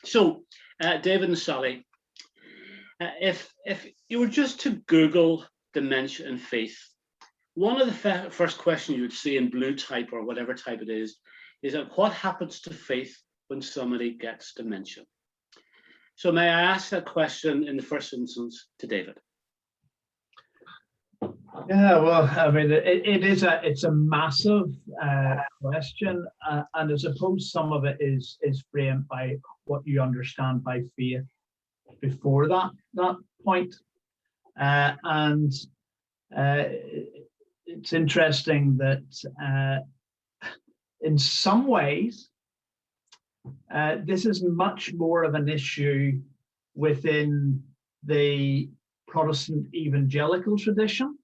So, David and Sally, if you were just to Google dementia and faith, one of the first questions you would see in blue type or whatever type it is that what happens to faith when somebody gets dementia? So may I ask that question in the first instance to David? Yeah, well, I mean, it's a massive question, and I suppose some of it is framed by what you understand by faith before that point, and it's interesting that in some ways this is much more of an issue within the Protestant evangelical tradition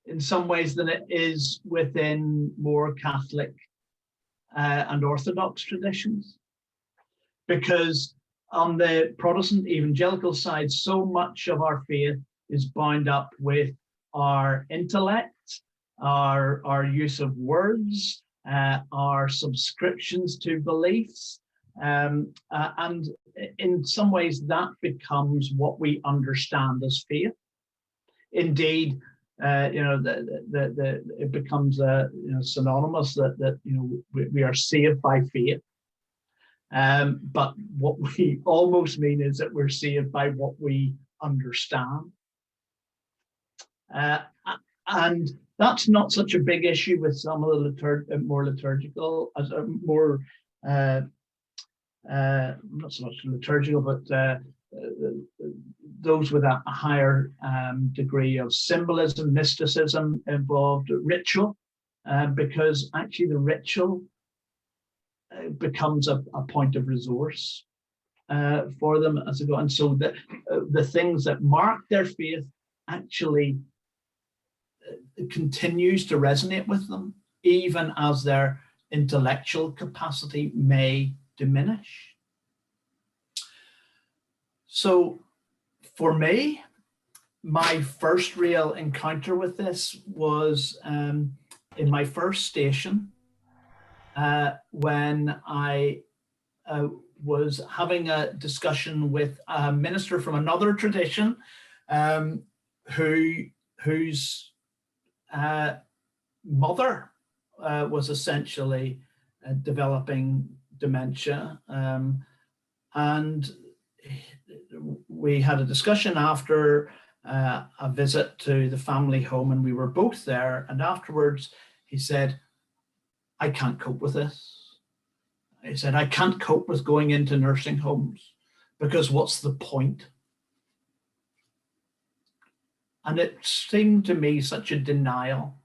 in some ways than it is within more Catholic and Orthodox traditions. Because on the Protestant evangelical side, so much of our faith is bound up with our intellect, our use of words, our subscriptions to beliefs. And in some ways that becomes what we understand as faith. Indeed, it becomes synonymous that we are saved by faith. But what we almost mean is that we're saved by what we understand. And that's not such a big issue with some of the more liturgical, not so much liturgical, but those with a higher degree of symbolism, mysticism involved, ritual, because actually the ritual becomes a point of resource for them as they go. And so the things that mark their faith actually continues to resonate with them, even as their intellectual capacity may diminish. So for me, my first real encounter with this was in my first station when I was having a discussion with a minister from another tradition whose mother was essentially developing dementia, and we had a discussion after a visit to the family home, and we were both there, and afterwards he said, I can't cope with this. He said, I can't cope with going into nursing homes because what's the point? And it seemed to me such a denial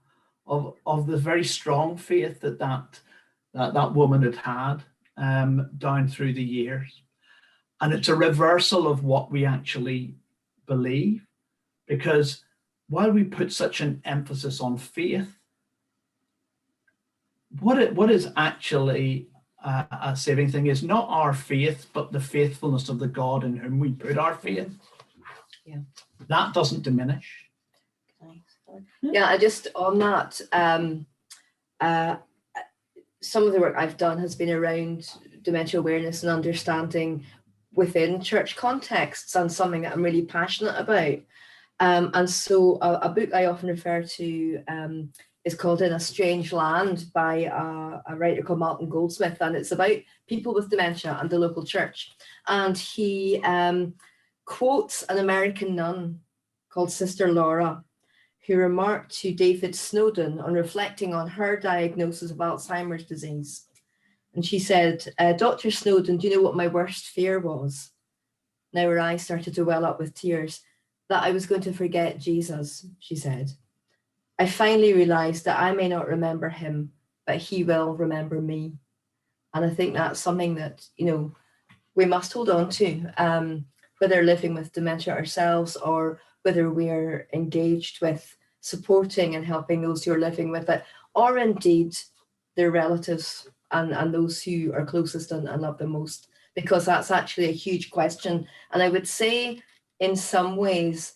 of the very strong faith that woman had down through the years. And it's a reversal of what we actually believe, because while we put such an emphasis on faith, what is actually a saving thing is not our faith, but the faithfulness of the God in whom we put our faith. Yeah, that doesn't diminish. Yeah, I just on that, some of the work I've done has been around dementia awareness and understanding within church contexts, and something that I'm really passionate about. And so a book I often refer to is called In a Strange Land by a writer called Malcolm Goldsmith, and it's about people with dementia and the local church. And he quotes an American nun called Sister Laura, who remarked to David Snowden on reflecting on her diagnosis of Alzheimer's disease. And she said, Dr. Snowden, do you know what my worst fear was? Now her eyes started to well up with tears. That I was going to forget Jesus, she said. I finally realized that I may not remember him, but he will remember me. And I think that's something that, we must hold on to, whether living with dementia ourselves or whether we're engaged with supporting and helping those who are living with it, or indeed their relatives and those who are closest and love them most, because that's actually a huge question. And I would say in some ways,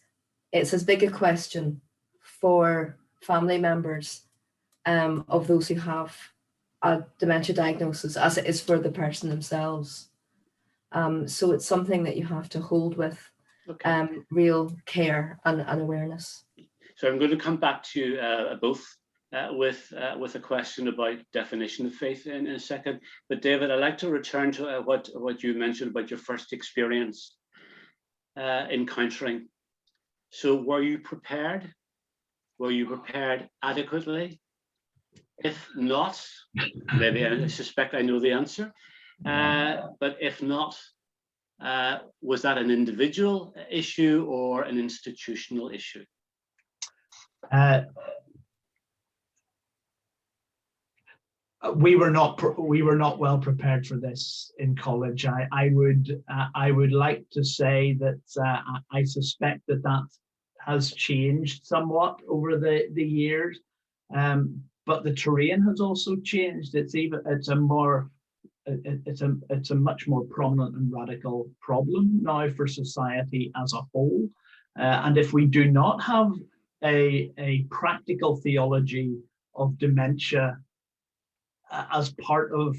it's as big a question for family members of those who have a dementia diagnosis as it is for the person themselves. So it's something that you have to hold with real care and awareness. So I'm going to come back to you both with a question about definition of faith in a second. But David, I'd like to return to what you mentioned about your first experience encountering. So were you prepared? Were you prepared adequately? If not, maybe I suspect I know the answer. But if not, was that an individual issue or an institutional issue? We were not well prepared for this in college. I would like to say that I suspect that has changed somewhat over the years, but the terrain has also changed. It's a much more prominent and radical problem now for society as a whole. And if we do not have a practical theology of dementia as part of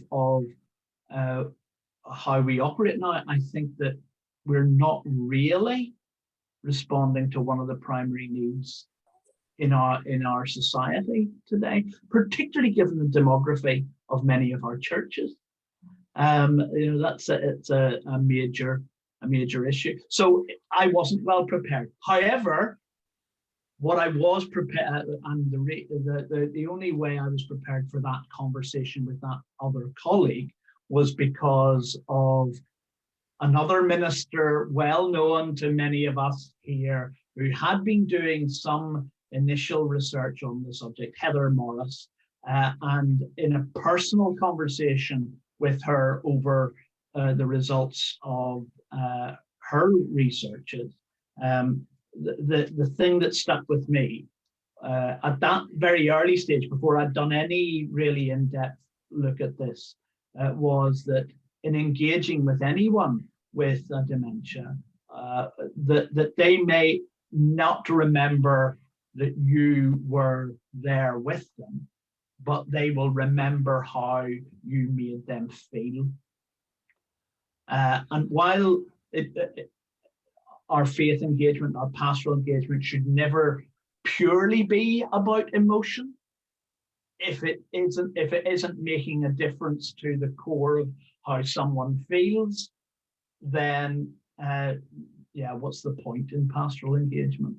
how we operate now, I think that we're not really responding to one of the primary needs in our society today, particularly given the demography of many of our churches. It's a major issue. So I wasn't well prepared. However, what I was prepared, and the only way I was prepared for that conversation with that other colleague was because of another minister well known to many of us here, who had been doing some initial research on the subject, Heather Morris, and in a personal conversation with her over the results of her researches, the thing that stuck with me at that very early stage, before I'd done any really in-depth look at this, was that in engaging with anyone with dementia, that they may not remember that you were there with them, but they will remember how you made them feel. And while our faith engagement, our pastoral engagement should never purely be about emotion, if it isn't making a difference to the core of how someone feels, then what's the point in pastoral engagement?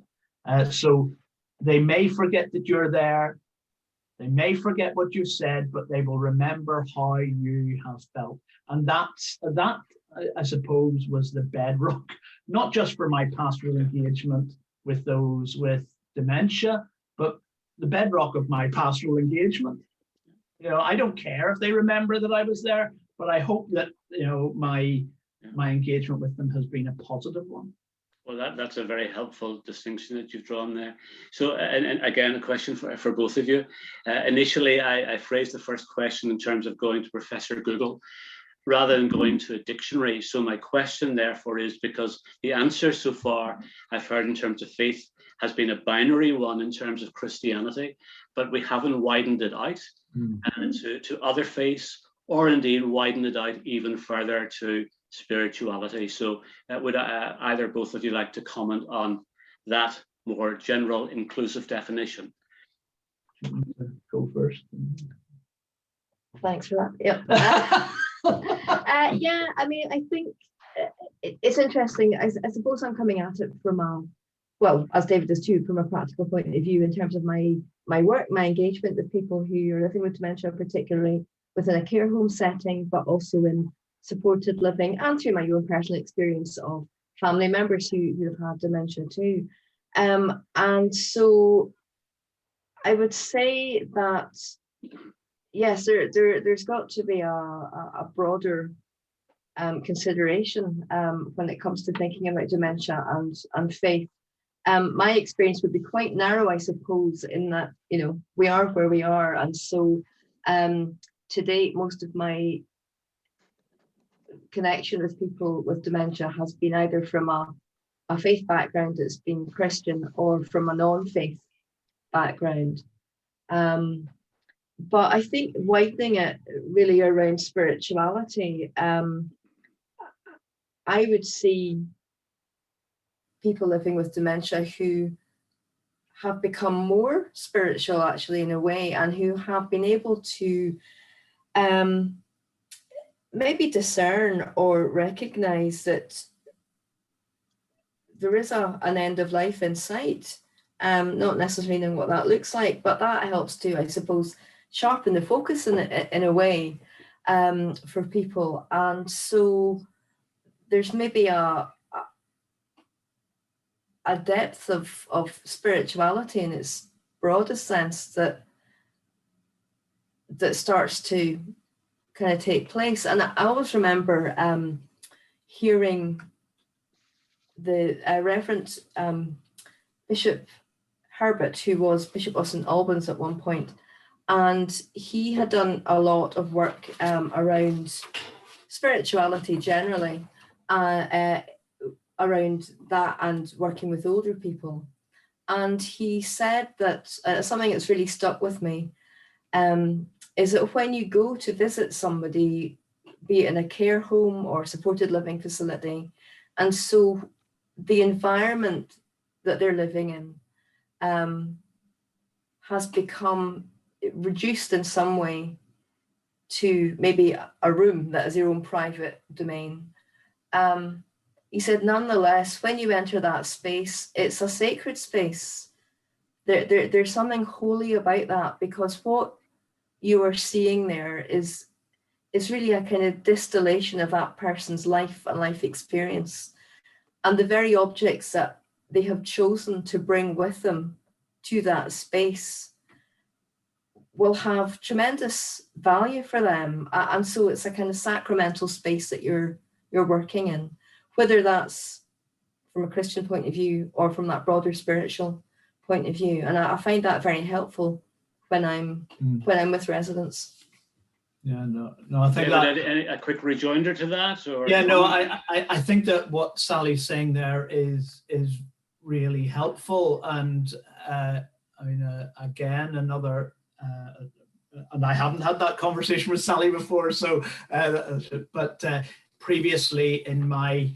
So they may forget that you're there, they may forget what you said, but they will remember how you have felt. And that, I suppose, was the bedrock, not just for my pastoral engagement with those with dementia, but the bedrock of my pastoral engagement. I don't care if they remember that I was there, but I hope that my engagement with them has been a positive one. Well, that's a very helpful distinction that you've drawn there. So, and again, a question for both of you. Initially, I phrased the first question in terms of going to Professor Google rather than going to a dictionary. So my question, therefore, is because the answer so far I've heard in terms of faith has been a binary one in terms of Christianity, but we haven't widened it out to other faiths, or indeed widen it out even further to spirituality. So would either both of you like to comment on that more general inclusive definition? Go first. Thanks for that. Yep. I mean, I think it's interesting. I suppose I'm coming at it from as David does too, from a practical point of view in terms of my work, my engagement with people who are living with dementia, particularly within a care home setting, but also in supported living, and through my own personal experience of family members who have had dementia too. And so I would say that, yes, there's got to be a broader consideration when it comes to thinking about dementia and faith. My experience would be quite narrow, I suppose, in that, we are where we are. And so to date, most of my connection with people with dementia has been either from a faith background that's been Christian or from a non-faith background. But I think widening it really around spirituality, I would see people living with dementia who have become more spiritual, actually, in a way, and who have been able to maybe discern or recognize that there is an end of life in sight, not necessarily knowing what that looks like, but that helps to, I suppose, sharpen the focus in a way for people. And so there's maybe a depth of spirituality in its broadest sense that starts to kind of take place. And I always remember hearing the Reverend Bishop Herbert, who was Bishop of St Albans at one point, and he had done a lot of work around spirituality generally, around that and working with older people. And he said that something that's really stuck with me is that when you go to visit somebody, be it in a care home or supported living facility, and so the environment that they're living in has become reduced in some way to maybe a room that is your own private domain. He said, nonetheless, when you enter that space, it's a sacred space. There's something holy about that, because what you are seeing there is really a kind of distillation of that person's life and life experience. And the very objects that they have chosen to bring with them to that space will have tremendous value for them. And so it's a kind of sacramental space that you're working in, whether that's from a Christian point of view or from that broader spiritual point of view. And I find that very helpful when I'm with residents. Yeah, no, I think David, a quick rejoinder to that, or yeah, no, I think that what Sally's saying there is really helpful, and I mean, again, another, and I haven't had that conversation with Sally before, so, but previously in my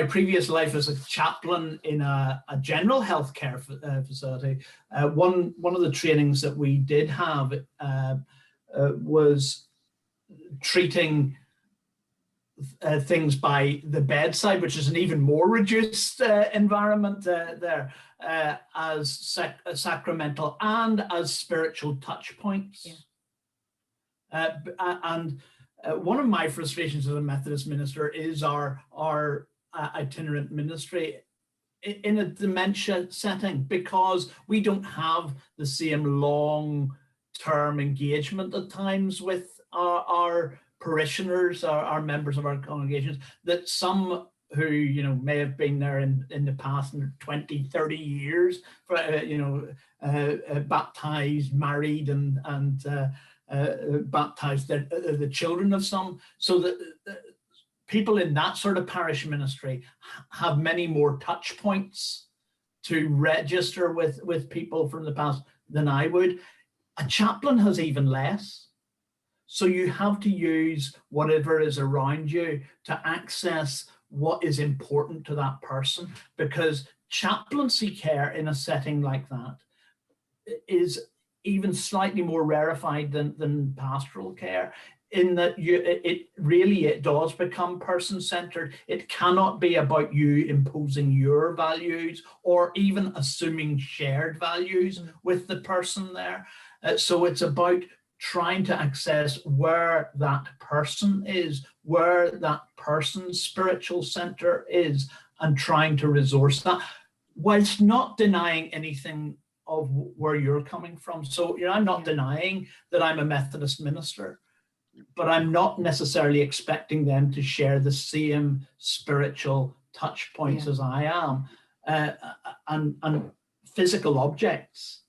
previous life as a chaplain in a general healthcare facility, one of the trainings that we did have was treating things by the bedside, which is an even more reduced environment there, as sacramental and as spiritual touch points. Yeah. And one of my frustrations as a Methodist minister is our itinerant ministry in a dementia setting, because we don't have the same long-term engagement at times with our parishioners, our members of our congregations, that some who, you know, may have been there in the past 20, 30 years, for, baptized, married, and baptized the children of some, so that people in that sort of parish ministry have many more touch points to register with people from the past than I would. A chaplain has even less. So you have to use whatever is around you to access what is important to that person, because chaplaincy care in a setting like that is even slightly more rarefied than pastoral care, in that it does become person-centered. It cannot be about you imposing your values or even assuming shared values with the person there. So it's about trying to access where that person is, where that person's spiritual center is, and trying to resource that, whilst not denying anything of where you're coming from. So, you know, I'm not denying that I'm a Methodist minister, but I'm not necessarily expecting them to share the same spiritual touch points as I am. And physical objects,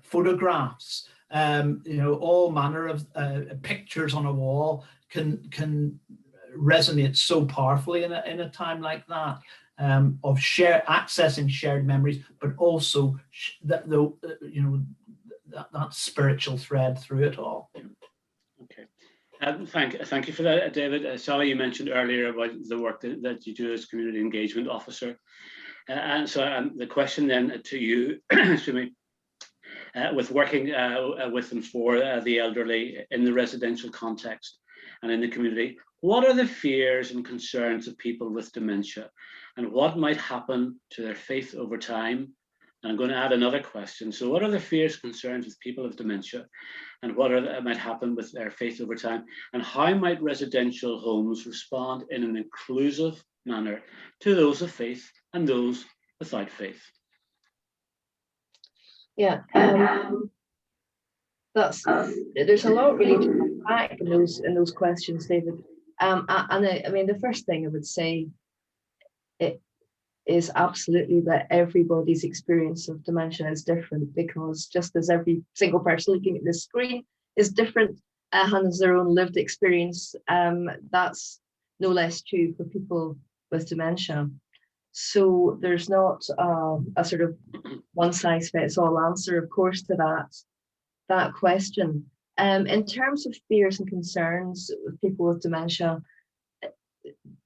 photographs, you know, all manner of pictures on a wall can resonate so powerfully in a time like that, of accessing shared memories, but also that spiritual thread through it all. Okay. Thank you for that, David. Sally, you mentioned earlier about the work that you do as community engagement officer. And so the question then to you, excuse me, with working with and for the elderly in the residential context and in the community, what are the fears and concerns of people with dementia, and what might happen to their faith over time? And I'm going to add another question. So what are the fears, concerns with people with dementia, and what might happen with their faith over time? And how might residential homes respond in an inclusive manner to those of faith and those without faith? Yeah, there's a lot really to unpack in those questions, David. And I mean, the first thing I would say it is absolutely that everybody's experience of dementia is different, because just as every single person looking at this screen is different and has their own lived experience, that's no less true for people with dementia. So there's not a sort of one size fits all answer, of course, to that question. In terms of fears and concerns with people with dementia,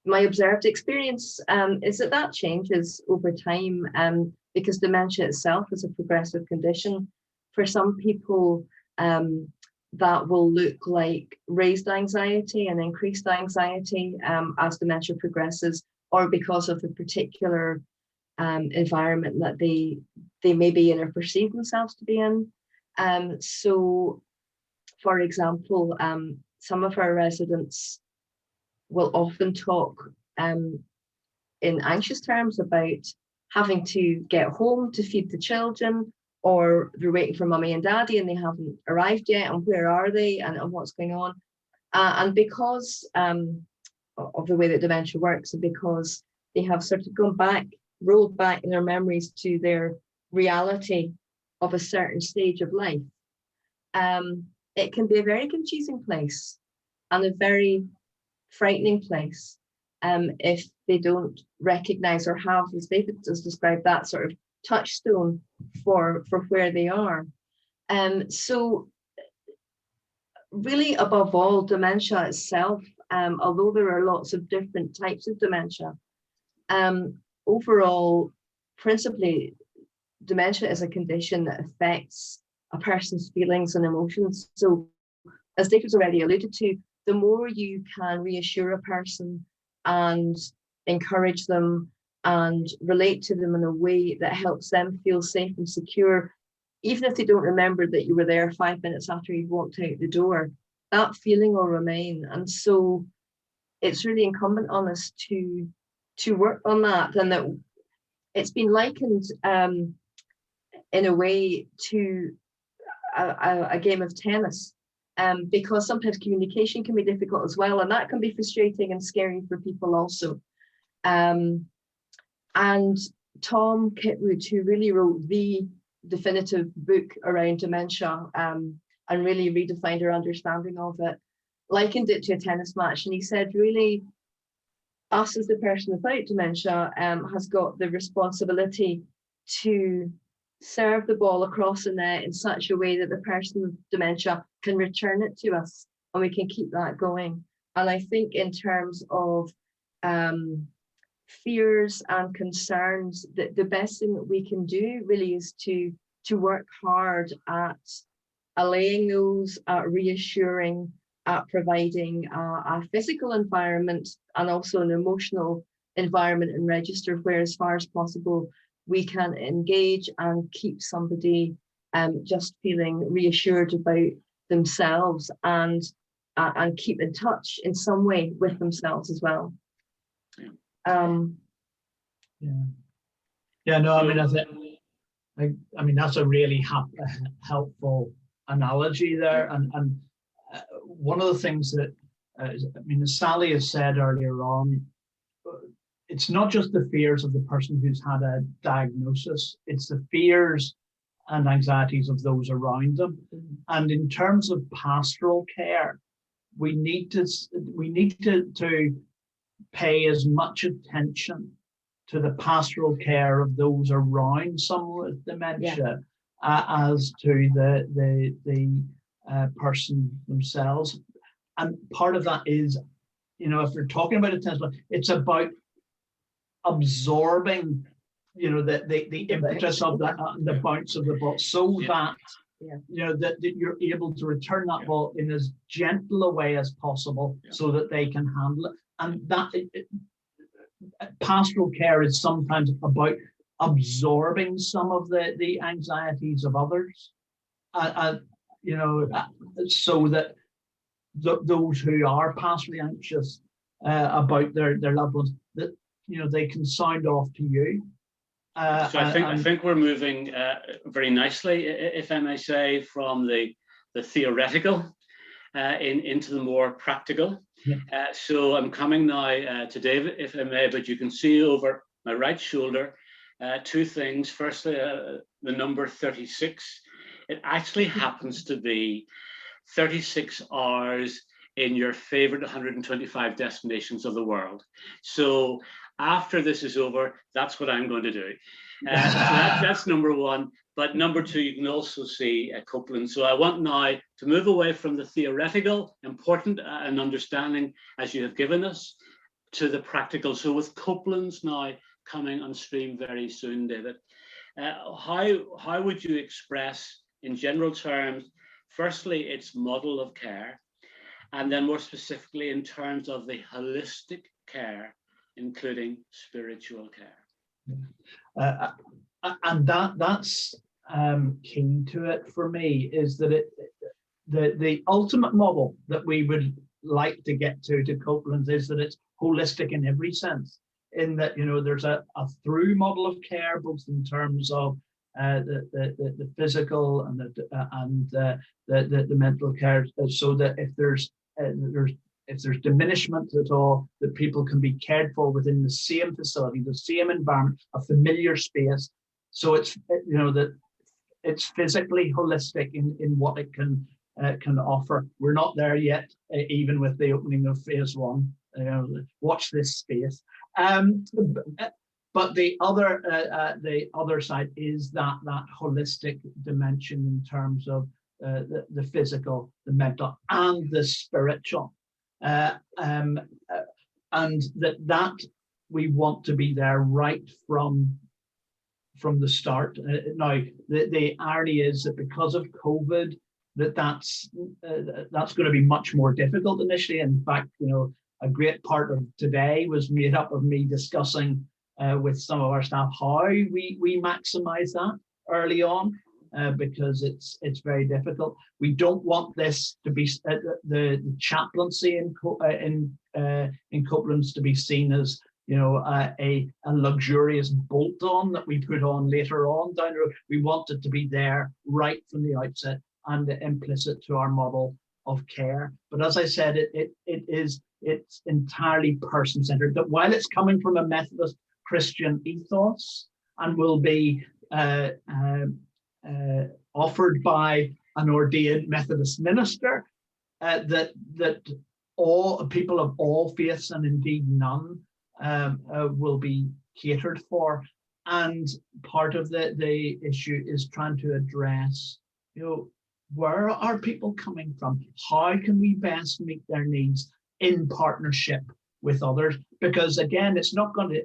my observed experience is that changes over time, because dementia itself is a progressive condition. For some people, that will look like raised anxiety and increased anxiety as dementia progresses, or because of the particular environment that they may be in or perceive themselves to be in. So, for example, some of our residents will often talk in anxious terms about having to get home to feed the children, or they're waiting for mummy and daddy and they haven't arrived yet, and where are they, and what's going on. And because of the way that dementia works, and because they have sort of rolled back in their memories to their reality of a certain stage of life, it can be a very confusing place and a very frightening place if they don't recognize or have, as David has described, that sort of touchstone for where they are. So really, above all, dementia itself, although there are lots of different types of dementia, overall, principally, dementia is a condition that affects a person's feelings and emotions. So, as David's already alluded to, the more you can reassure a person and encourage them and relate to them in a way that helps them feel safe and secure, even if they don't remember that you were there 5 minutes after you walked out the door, that feeling will remain. And so it's really incumbent on us to work on that. And that it's been likened in a way to a game of tennis, because sometimes communication can be difficult as well, and that can be frustrating and scary for people also. And Tom Kitwood, who really wrote the definitive book around dementia and really redefined our understanding of it, likened it to a tennis match. And he said, really, us as the person without dementia has got the responsibility to serve the ball across the net in such a way that the person with dementia can return it to us, and we can keep that going. And I think in terms of fears and concerns, the best thing that we can do really is to work hard at allaying those, reassuring, at providing a physical environment and also an emotional environment and register where, as far as possible, we can engage and keep somebody just feeling reassured about themselves and keep in touch in some way with themselves as well. No, I mean that's a really helpful analogy there, and one of the things that as Sally has said earlier on, it's not just the fears of the person who's had a diagnosis, it's the fears and anxieties of those around them. And in terms of pastoral care, we need to pay as much attention to the pastoral care of those around someone with dementia as to the person themselves. and part of that is, you know, if we're talking about attention, it's about absorbing, you know, the impetus of that, the bounce of the ball, so that you know that you're able to return that ball in as gentle a way as possible, so that they can handle it. And that pastoral care is sometimes about absorbing some of the anxieties of others, you know, so that those who are pastorally anxious about their loved ones, that, you know, they can sound off to you. So I think we're moving very nicely, if I may say, from the theoretical into the more practical. Yeah. So I'm coming now to David, if I may, but you can see over my right shoulder two things. Firstly, the number 36. It actually happens to be 36 hours in your favorite 125 destinations of the world. So after this is over, that's what I'm going to do. So that's number one. But number two, you can also see Copeland. So I want now to move away from the theoretical, important and understanding as you have given us, to the practical. So with Copeland's now coming on stream very soon, David, how would you express in general terms, firstly, its model of care, and then more specifically in terms of the holistic care, including spiritual care? And that's key to it for me, is that the ultimate model that we would like to get to Copeland's is that it's holistic in every sense, in that, you know, there's a through model of care, both in terms of the physical and the mental care, so that if there's diminishment at all, that people can be cared for within the same facility, the same environment, a familiar space. So it's, you know, that it's physically holistic in what it can offer. We're not there yet, even with the opening of phase one. Watch this space. But the other side is that holistic dimension in terms of the physical, the mental, and the spiritual, and that we want to be there right from the start. Now, the irony is that because of COVID, that's going to be much more difficult initially. In fact, you know, a great part of today was made up of me discussing with some of our staff how we maximize that early on, because it's very difficult. We don't want this to be the chaplaincy in Copeland's to be seen as, you know, a luxurious bolt-on that we put on later on down the road. We want it to be there right from the outset and implicit to our model of care. But as I said, it's entirely person-centered. That while it's coming from a Methodist Christian ethos and will be offered by an ordained Methodist minister, that all people of all faiths, and indeed none, will be catered for. And part of the issue is trying to address, you know, where are people coming from? How can we best meet their needs in partnership with others? Because again, it's not going to,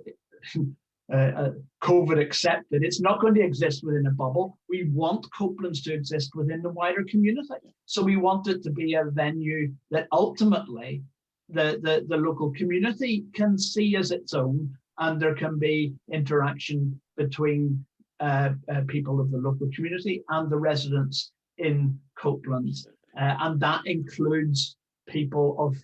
COVID accepted, it's not going to exist within a bubble. We want Copeland's to exist within the wider community. So we want it to be a venue that ultimately the local community can see as its own, and there can be interaction between people of the local community and the residents in Copeland's. And that includes people of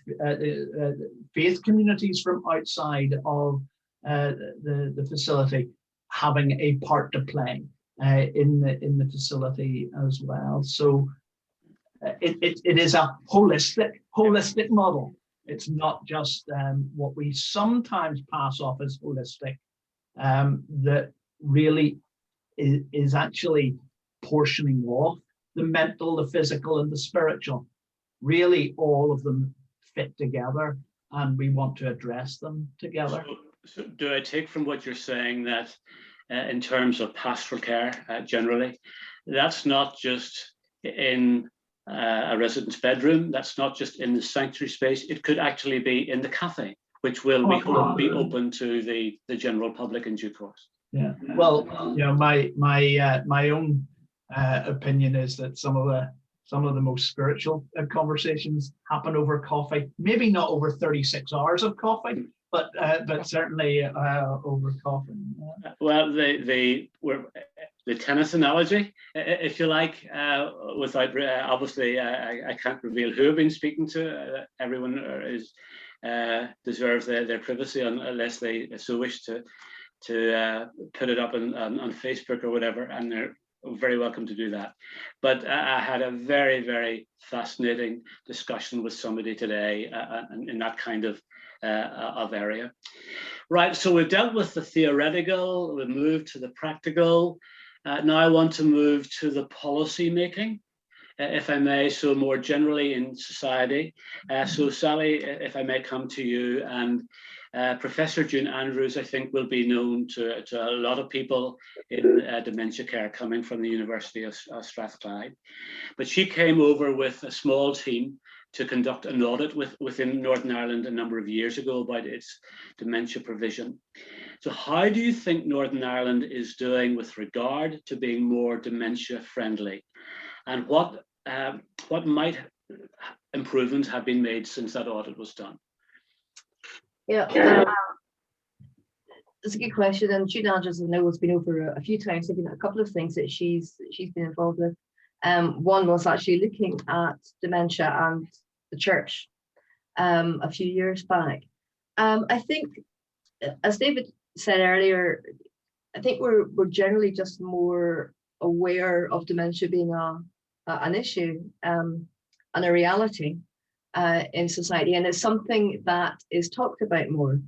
faith communities from outside of the facility having a part to play in the facility as well. So it is a holistic model. It's not just what we sometimes pass off as holistic, that really is actually portioning off the mental, the physical, and the spiritual. Really, all of them fit together, and we want to address them together. So do I take from what you're saying that in terms of pastoral care generally, that's not just in a resident's bedroom. That's not just in the sanctuary space. It could actually be in the cafe, which will we hope be open to the general public in due course. Yeah. Well, my own opinion is that some of the most spiritual conversations happen over coffee. Maybe not over 36 hours of coffee, but certainly over coffee. Well, the tennis analogy, if you like, without obviously I can't reveal who I've been speaking to. Everyone is deserves their privacy unless they so wish to put it up on Facebook or whatever, and they're very welcome to do that. But I had a very, very fascinating discussion with somebody today in that kind of area. Right, so we've dealt with the theoretical, we've moved to the practical. Now I want to move to the policy making, if I may, so more generally in society. So Sally, if I may come to you, and Professor June Andrews, I think, will be known to a lot of people in dementia care coming from the University of Strathclyde. But she came over with a small team to conduct an audit within Northern Ireland a number of years ago about its dementia provision. So how do you think Northern Ireland is doing with regard to being more dementia friendly? And what might improvements have been made since that audit was done? Yeah, it's a good question. And June Andrews, I know, has been over a few times. There've been a couple of things that she's been involved with. One was actually looking at dementia and the church a few years back. I think, as David said earlier, I think we're generally just more aware of dementia being an issue and a reality in society, and it's something that is talked about more.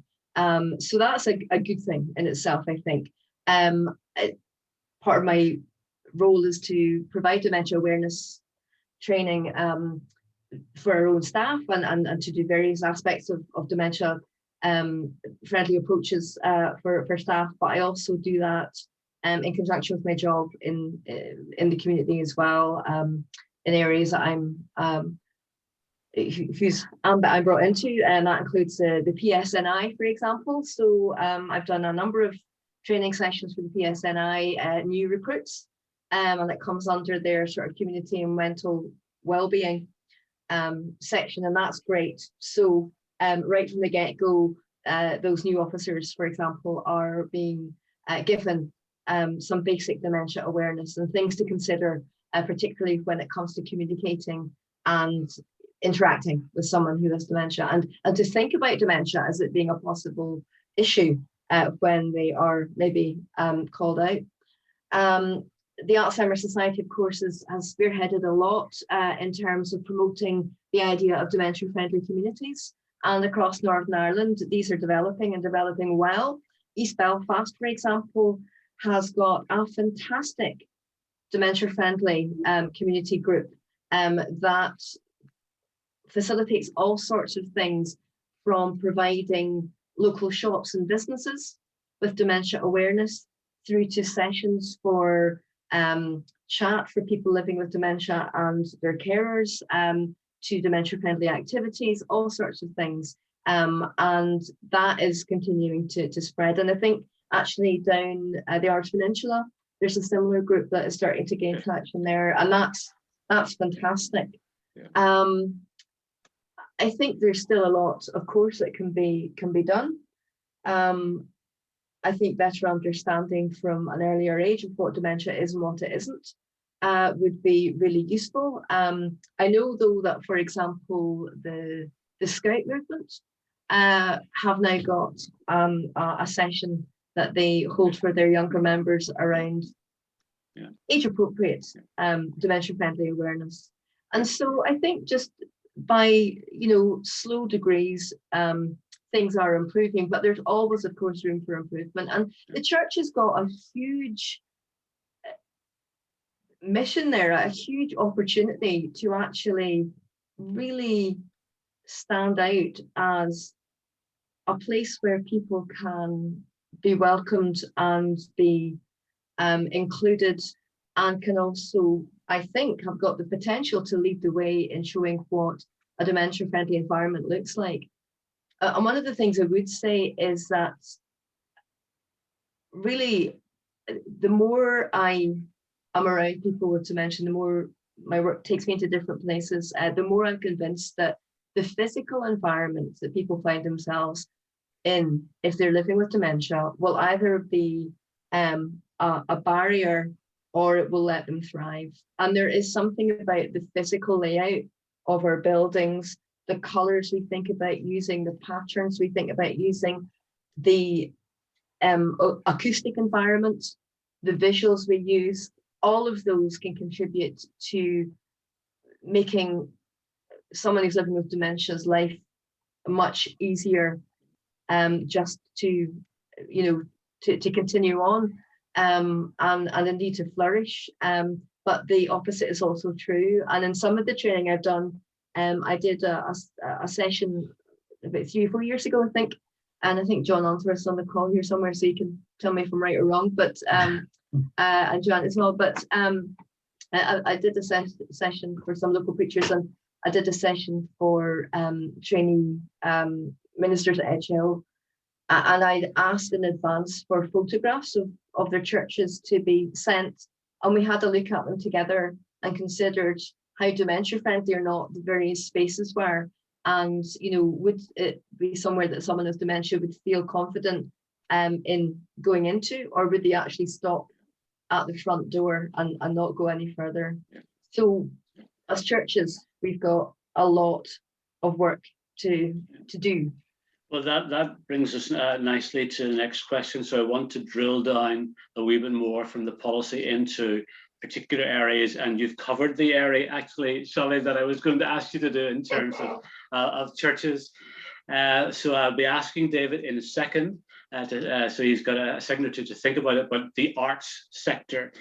So that's a good thing in itself, I think. Part of my role is to provide dementia awareness training for our own staff and to do various aspects of dementia friendly approaches for staff, but I also do that in conjunction with my job in the community as well, in areas that I'm brought into, and that includes the PSNI, for example. So I've done a number of training sessions for the PSNI new recruits, and it comes under their sort of community and mental well-being section, and that's great. So right from the get-go, those new officers, for example, are being given some basic dementia awareness and things to consider, particularly when it comes to communicating and interacting with someone who has dementia, and to think about dementia as it being a possible issue when they are maybe called out. The Alzheimer's Society, of course, has spearheaded a lot in terms of promoting the idea of dementia-friendly communities. And across Northern Ireland, these are developing well. East Belfast, for example, has got a fantastic dementia-friendly community group that facilitates all sorts of things, from providing local shops and businesses with dementia awareness through to sessions for chat for people living with dementia and their carers, to dementia-friendly activities, all sorts of things. And that is continuing to spread. And I think actually down the Irish Peninsula, there's a similar group that is starting to gain traction there, and that's fantastic. Yeah. I think there's still a lot, of course, that can be done. I think better understanding from an earlier age of what dementia is and what it isn't would be really useful. I know, though, that, for example, the Scout movement have now got a session that they hold for their younger members around age-appropriate dementia-friendly awareness. And so I think just by slow degrees, things are improving, but there's always, of course, room for improvement. And the church has got a huge mission there, a huge opportunity to actually really stand out as a place where people can be welcomed and be included, and can also I think, have got the potential to lead the way in showing what a dementia-friendly environment looks like. And one of the things I would say is that really, the more I am around people with dementia, the more my work takes me into different places, the more I'm convinced that the physical environment that people find themselves in, if they're living with dementia, will either be a barrier or it will let them thrive. And there is something about the physical layout of our buildings, the colors we think about using, the patterns we think about using, the acoustic environment, the visuals we use, all of those can contribute to making someone who's living with dementia's life much easier, just to, to continue on, and indeed to flourish. But the opposite is also true. And in some of the training I've done, I did a session about 3 or 4 years ago, I think. And I think John Answorth's on the call here somewhere, so you can tell me if I'm right or wrong. But and Joanne as well. But I did a session for some local preachers, and I did a session for trainee ministers at Edge Hill, and I'd asked in advance for photographs of their churches to be sent, and we had a look at them together and considered how dementia friendly or not the various spaces were. And, would it be somewhere that someone with dementia would feel confident in going into, or would they actually stop at the front door and not go any further? So as churches, we've got a lot of work to do. Well, that brings us nicely to the next question. So I want to drill down a wee bit more from the policy into particular areas, and you've covered the area actually, Shelley, that I was going to ask you to do in terms of churches. So I'll be asking David in a second, so he's got a second or two to think about it, but the arts sector,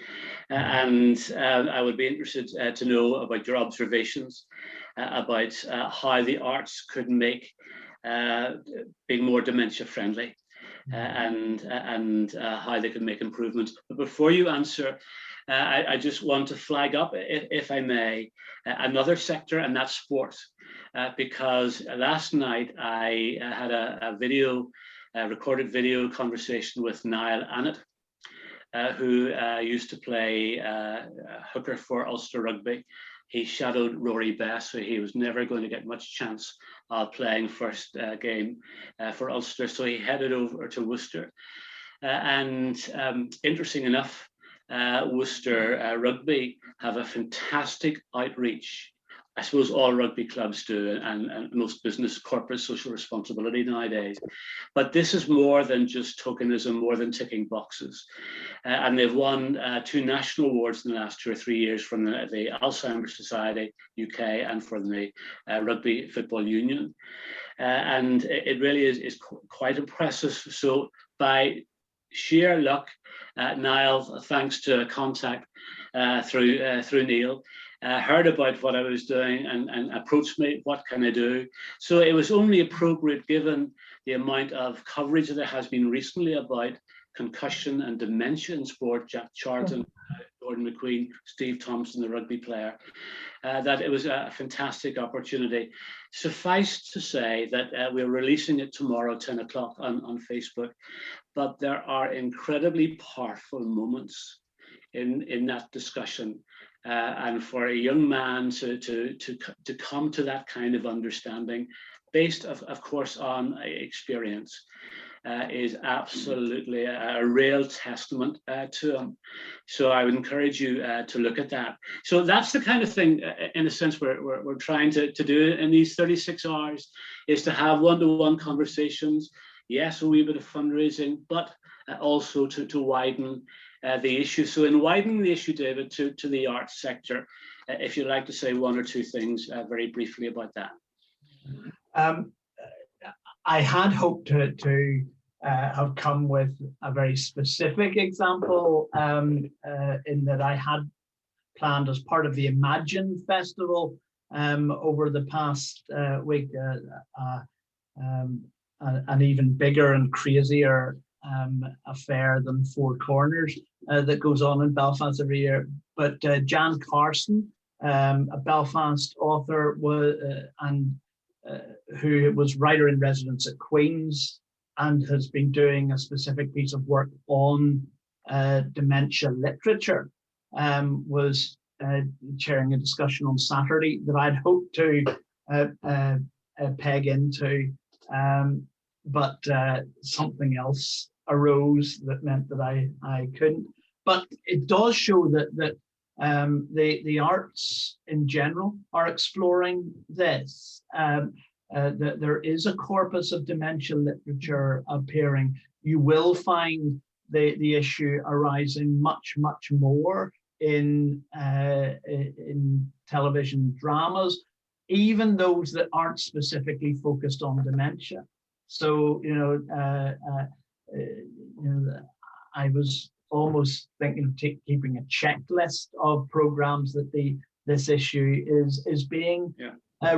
and I would be interested to know about your observations about how the arts could make being more dementia friendly, and how they can make improvements. But before you answer, I just want to flag up, if I may, another sector, and that's sport, because last night I had a recorded video conversation with Niall Annett, who used to play hooker for Ulster Rugby. He shadowed Rory Best, so he was never going to get much chance of playing first game for Ulster. So he headed over to Worcester. And interesting enough, Worcester Rugby have a fantastic outreach. I suppose all rugby clubs do, and most business corporate social responsibility nowadays. But this is more than just tokenism, more than ticking boxes. And they've won 2 national awards in the last 2 or 3 years from the Alzheimer's Society UK and from the Rugby Football Union. And it really is quite impressive. So by sheer luck, Niall, thanks to a contact through Neil, heard about what I was doing and approached me, what can I do? So it was only appropriate, given the amount of coverage that there has been recently about concussion and dementia in sport, Jack Charlton, Gordon McQueen, Steve Thompson, the rugby player, that it was a fantastic opportunity. Suffice to say that we're releasing it tomorrow, 10 o'clock on Facebook, but there are incredibly powerful moments in that discussion. And for a young man to come to that kind of understanding, based of course on experience, is absolutely a real testament to him. So I would encourage you to look at that. So that's the kind of thing, in a sense, we're trying to do in these 36 hours, is to have one-to-one conversations. Yes, a wee bit of fundraising, but also to widen the issue. So in widening the issue, David, to the arts sector, if you'd like to say 1 or 2 things very briefly about that. I had hoped to have come with a very specific example, in that I had planned, as part of the Imagine Festival over the past week, an even bigger and crazier affair than Four Corners that goes on in Belfast every year. but Jan Carson, a Belfast author, who was writer in residence at Queen's and has been doing a specific piece of work on dementia literature, was chairing a discussion on Saturday that I'd hoped to peg into, but something else arose that meant that I couldn't. But it does show that the arts in general are exploring this. That there is a corpus of dementia literature appearing. You will find the issue arising much more in television dramas, even those that aren't specifically focused on dementia. So I was almost thinking of keeping a checklist of programs that this issue is being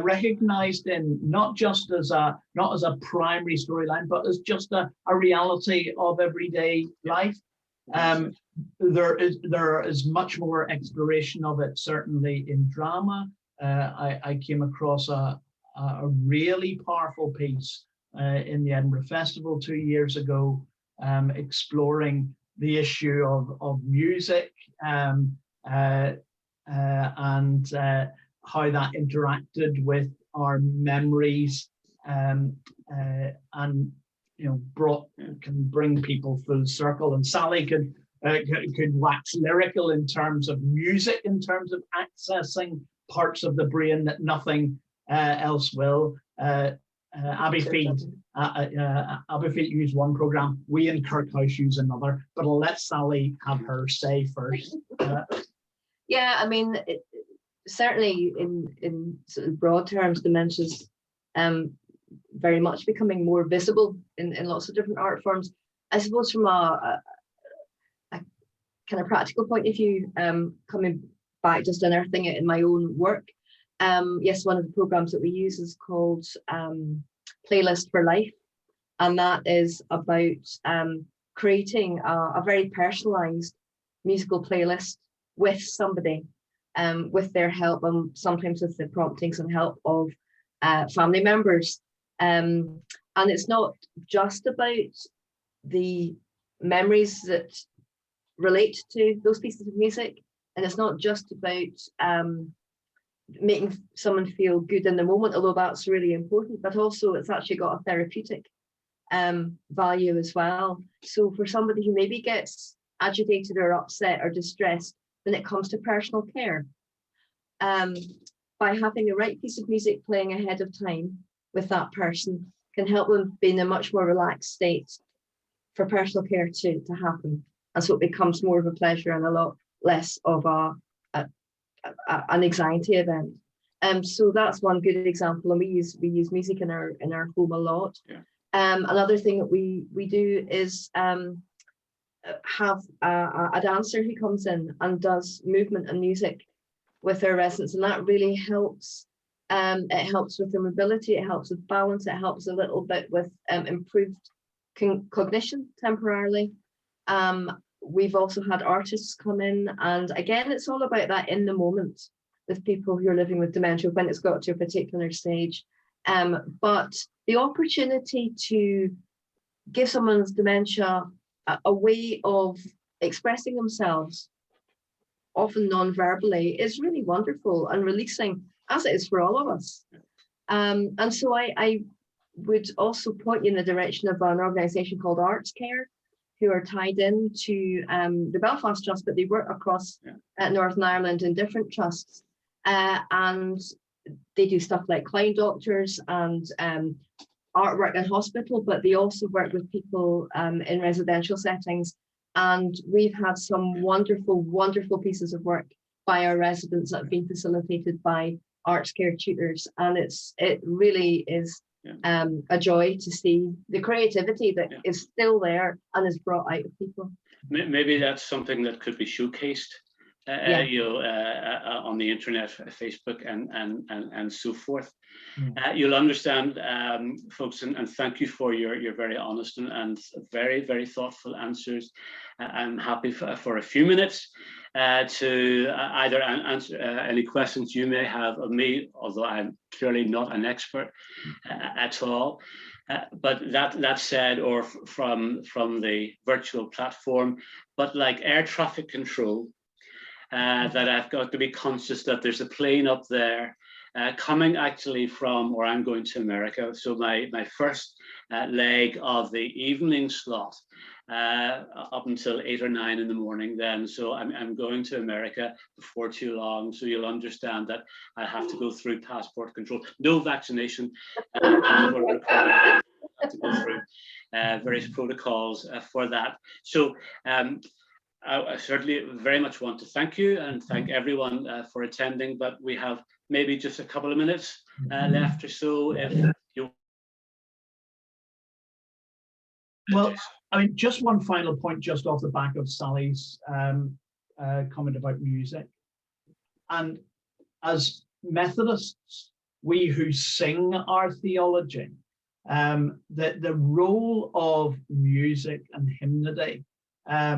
recognized in, not as a primary storyline, but as just a reality of everyday life. There is much more exploration of it, certainly in drama. I came across a really powerful piece in the Edinburgh Festival 2 years ago, exploring the issue of music and how that interacted with our memories, and can bring people full circle. And Sally could wax lyrical in terms of music, in terms of accessing parts of the brain that nothing else will. Abby Feet use one program. We in Kirkhouse use another. But I'll let Sally have her say first. Yeah, I mean, certainly in sort of broad terms, dementia's very much becoming more visible in lots of different art forms. I suppose from a kind of practical point of view, coming back, just unearthing it in my own work. Yes, one of the programs that we use is called Playlist for Life, and that is about creating a very personalized musical playlist with somebody, with their help, and sometimes with the promptings and help of family members. And it's not just about the memories that relate to those pieces of music, and it's not just about making someone feel good in the moment, although that's really important, but also it's actually got a therapeutic value as well. So for somebody who maybe gets agitated or upset or distressed when it comes to personal care, by having the right piece of music playing ahead of time with that person can help them be in a much more relaxed state for personal care to happen. And so it becomes more of a pleasure and a lot less of an anxiety event. So that's one good example, and we use music in our home a lot. Yeah. Another thing that we do is have a dancer who comes in and does movement and music with our residents, and that really helps. It helps with their mobility, it helps with balance, it helps a little bit with improved cognition temporarily. We've also had artists come in, and again, it's all about that in the moment with people who are living with dementia when it's got to a particular stage. But the opportunity to give someone with dementia a way of expressing themselves, often non-verbally, is really wonderful and releasing, as it is for all of us. And so I would also point you in the direction of an organisation called Arts Care, who are tied in to the Belfast Trust, but they work across Northern Ireland in different trusts. And they do stuff like clown doctors and artwork in hospital, but they also work with people in residential settings. And we've had some wonderful, wonderful pieces of work by our residents that have been facilitated by Arts Care tutors. And it really is a joy to see the creativity that is still there and is brought out of people. Maybe that's something that could be showcased, on the internet, Facebook, and so forth. You'll understand, folks, and thank you for your very honest and very, very thoughtful answers. I'm happy for a few minutes to either answer any questions you may have of me, although I'm clearly not an expert at all. But that said, or from the virtual platform, but like air traffic control, that I've got to be conscious that there's a plane up there coming actually from, or I'm going to America. So my first leg of the evening slot up until 8 or 9 in the morning then. So I'm going to America before too long. So you'll understand that I have to go through passport control. No vaccination. Passport required. I have to go through various protocols for that. So I certainly very much want to thank you and thank everyone for attending, but we have maybe just a couple of minutes left or so. If you Well, I mean, just one final point, just off the back of Sally's comment about music. And as Methodists, we who sing our theology, the role of music and hymnody, I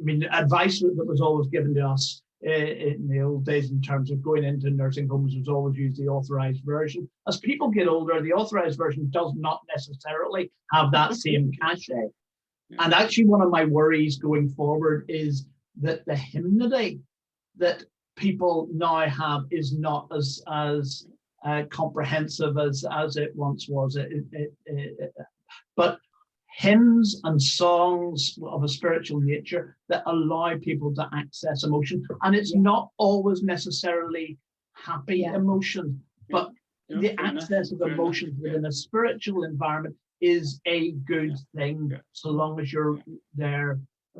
mean, advice that was always given to us in the old days in terms of going into nursing homes was always use the authorized version. As people get older, the authorized version does not necessarily have that same cachet. And actually, one of my worries going forward is that the hymnody that people now have is not as comprehensive as it once was. But hymns and songs of a spiritual nature that allow people to access emotion, and it's not always necessarily happy emotion, but the access of emotions within a spiritual environment is a good thing, so long as you're there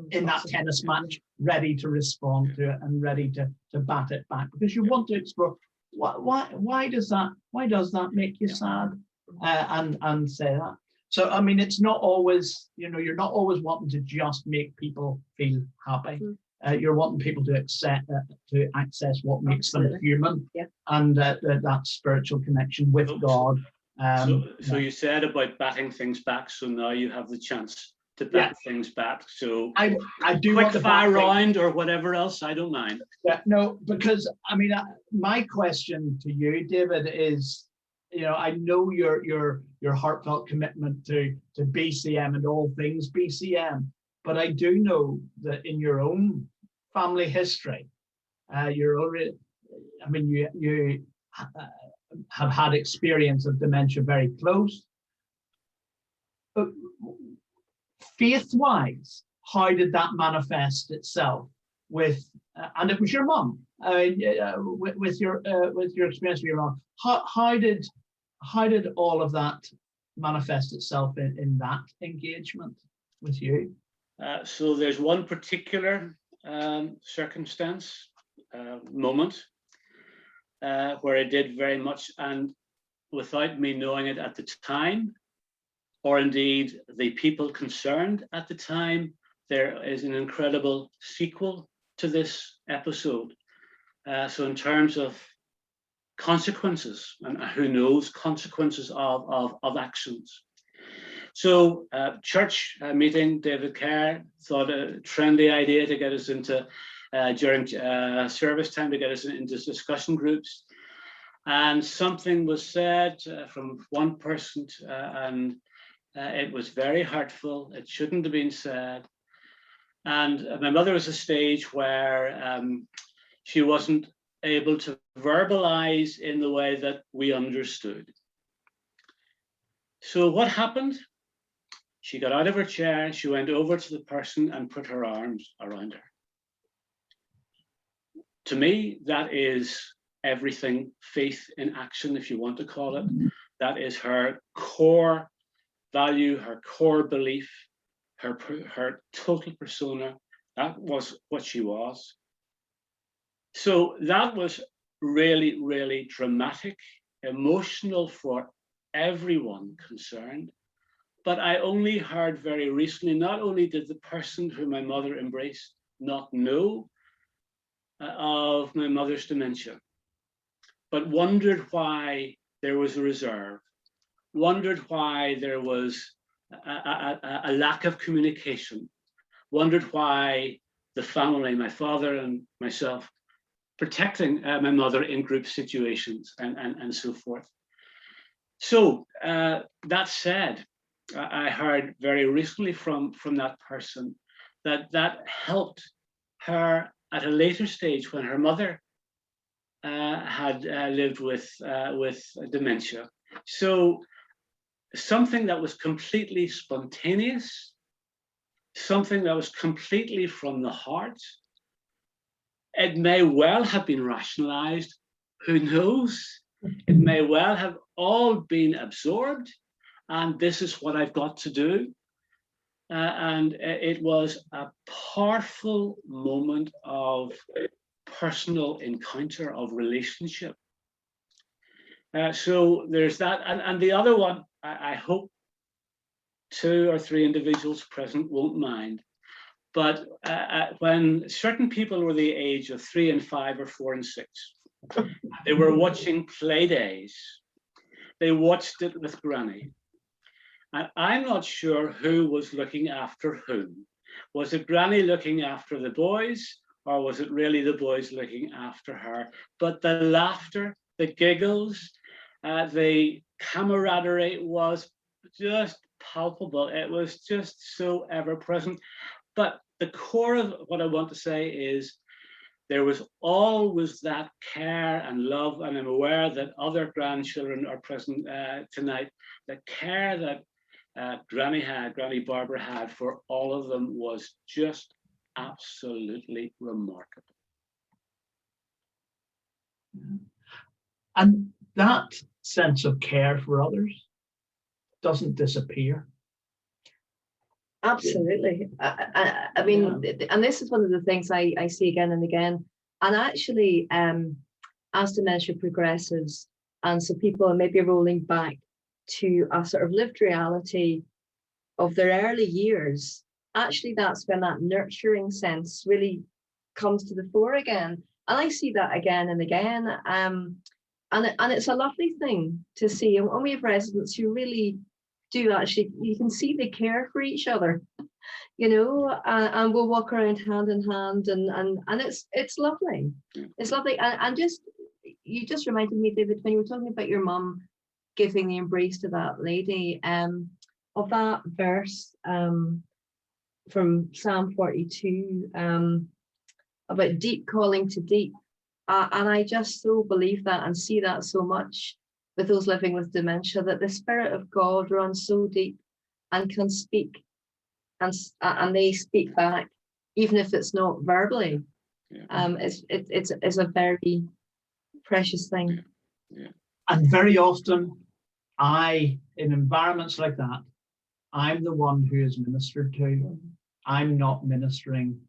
in that tennis match, ready to respond to it and ready to bat it back, because you want to explore why does that make you sad, and say that. So, I mean, it's not always, you're not always wanting to just make people feel happy. You're wanting people to access what makes them human, and that spiritual connection with God. So you said about batting things back. So now you have the chance to bat things back. So I do quick want to fire round or whatever else. I don't mind. Yeah, no, because I mean, my question to you, David, is, I know your heartfelt commitment to BCM and all things BCM, but I do know that in your own family history, you have had experience of dementia very close. But faith-wise, how did that manifest itself with? And it was your mum. With your experience with your mum, how did all of that manifest itself in that engagement with you? So there's one particular circumstance, moment, where I did very much, and without me knowing it at the time, or indeed the people concerned at the time, there is an incredible sequel to this episode. So in terms of consequences, and who knows, consequences of actions. So church meeting, David Kerr thought a trendy idea to get us into, during service time, to get us into discussion groups. And something was said from one person, and it was very hurtful. It shouldn't have been said. And my mother was a stage where she wasn't able to verbalize in the way that we understood. So what happened? She got out of her chair and she went over to the person and put her arms around her. To me, that is everything, faith in action, if you want to call it. That is her core value, her core belief, her total persona. That was what she was. So that was really, really dramatic, emotional for everyone concerned. But I only heard very recently, not only did the person who my mother embraced not know of my mother's dementia, but wondered why there was a reserve, wondered why there was a lack of communication, wondered why the family, my father and myself, protecting my mother in group situations and so forth. So that said, I heard very recently from that person that helped her at a later stage when her mother had lived with dementia. So something that was completely spontaneous, something that was completely from the heart. It may well have been rationalized, who knows? It may well have all been absorbed, and this is what I've got to do. And it was a powerful moment of personal encounter, of relationship. So there's that. And the other one, I hope 2 or 3 individuals present won't mind. But when certain people were the age of 3 and 5 or 4 and 6, they were watching play days. They watched it with Granny. And I'm not sure who was looking after whom. Was it Granny looking after the boys, or was it really the boys looking after her? But the laughter, the giggles, the camaraderie was just palpable. It was just so ever present. But the core of what I want to say is there was always that care and love, and I'm aware that other grandchildren are present tonight. The care that Granny Barbara had for all of them was just absolutely remarkable. And that sense of care for others doesn't disappear. Absolutely. I mean, and this is one of the things I see again and again. And actually, as dementia progresses, and so people are maybe rolling back to a sort of lived reality of their early years, actually that's when that nurturing sense really comes to the fore again. And I see that again and again. And it's a lovely thing to see. And we have residents who really do actually, you can see they care for each other, you know, and we'll walk around hand in hand, and it's lovely. It's lovely. And just, you just reminded me, David, when you were talking about your mum giving the embrace to that lady, of that verse from Psalm 42, about deep calling to deep. And I just so believe that and see that so much with those living with dementia, that the Spirit of God runs so deep and can speak, and they speak back, even if it's not verbally. It's a very precious thing. And very often, in environments like that, I'm the one who is ministered to. I'm not ministering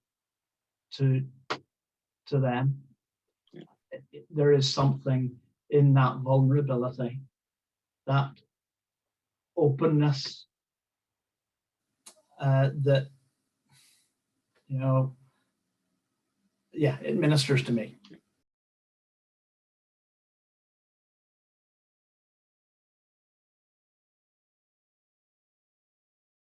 to them. There is something in that vulnerability, that openness, that, you know, it ministers to me.